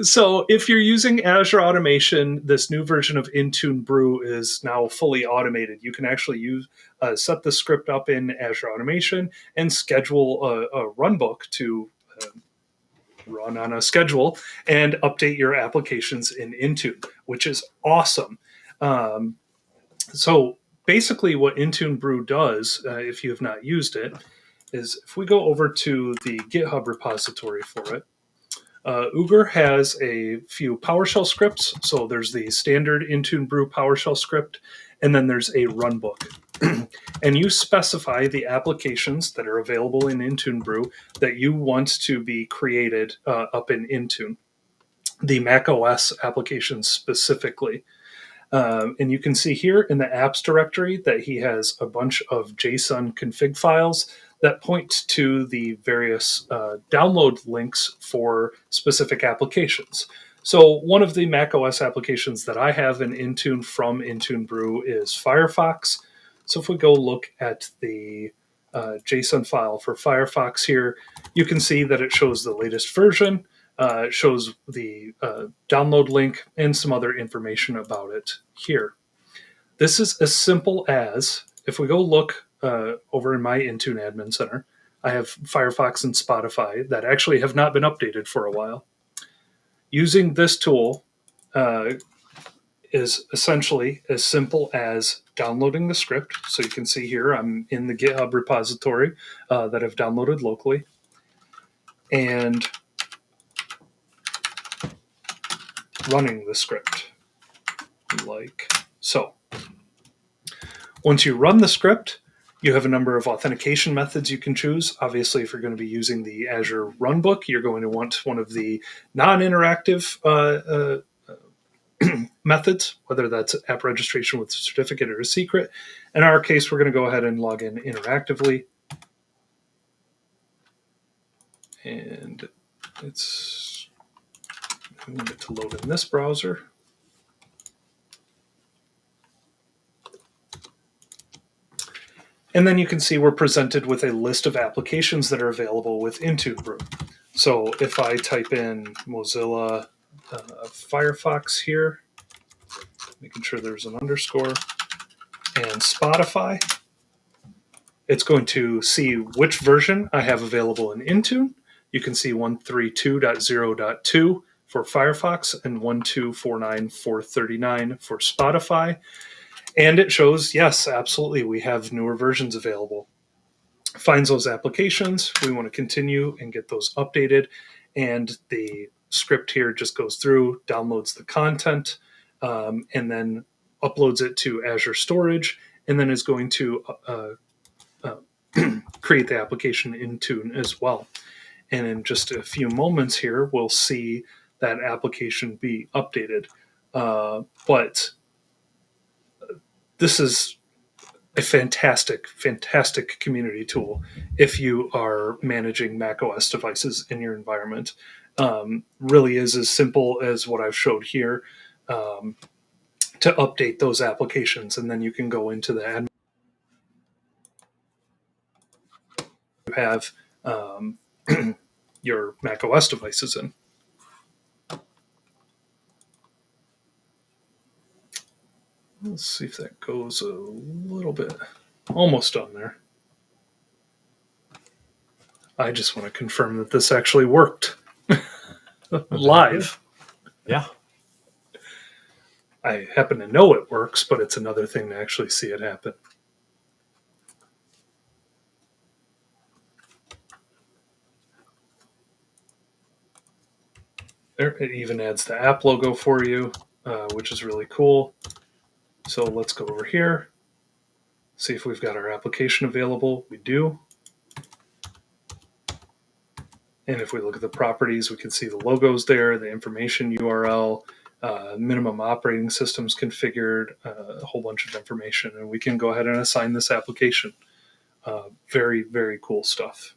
So if you're using Azure Automation, this new version of IntuneBrew is now fully automated. You can actually set the script up in Azure Automation and schedule a runbook to run on a schedule and update your applications in Intune, which is awesome. So basically what IntuneBrew does, if you have not used it, is if we go over to the GitHub repository for it, Uber has a few PowerShell scripts. So there's the standard IntuneBrew PowerShell script, and then there's a runbook. And you specify the applications that are available in IntuneBrew that you want to be created up in Intune, the Mac OS applications specifically. And you can see here in the apps directory that he has a bunch of JSON config files that point to the various download links for specific applications. So one of the macOS applications that I have in Intune from IntuneBrew is Firefox. So if we go look at the JSON file for Firefox here, you can see that it shows the latest version. It shows the download link and some other information about it here. This is as simple as, if we go look over in my Intune Admin Center, I have Firefox and Spotify that actually have not been updated for a while. Using this tool is essentially as simple as downloading the script. So you can see here I'm in the GitHub repository that I've downloaded locally. And running the script like so. Once you run the script, you have a number of authentication methods you can choose. Obviously, if you're going to be using the Azure Runbook, you're going to want one of the non-interactive methods, whether that's app registration with a certificate or a secret. In our case, we're going to go ahead and log in interactively. And I want it to load in this browser. And then you can see we're presented with a list of applications that are available with IntuneBrew. So if I type in Mozilla Firefox here, making sure there's an underscore, and Spotify, it's going to see which version I have available in Intune. You can see 132.0.2 for Firefox and 1249439 for Spotify. And it shows, yes, absolutely, we have newer versions available. Finds those applications. We want to continue and get those updated. And the script here just goes through, downloads the content, and then uploads it to Azure Storage, and then is going to create the application in Intune as well. And in just a few moments here, we'll see that application be updated. But this is a fantastic, fantastic community tool if you are managing macOS devices in your environment. Really is as simple as what I've showed here to update those applications, and then you can go into the admin. You have your macOS devices in. Let's see if that goes a little bit. Almost done there. I just want to confirm that this actually worked live. Yeah. I happen to know it works, but it's another thing to actually see it happen. There, it even adds the app logo for you, which is really cool. So let's go over here, see if we've got our application available. We do. And if we look at the properties, we can see the logos there, the information URL, minimum operating systems configured, a whole bunch of information, and we can go ahead and assign this application. Very, very cool stuff.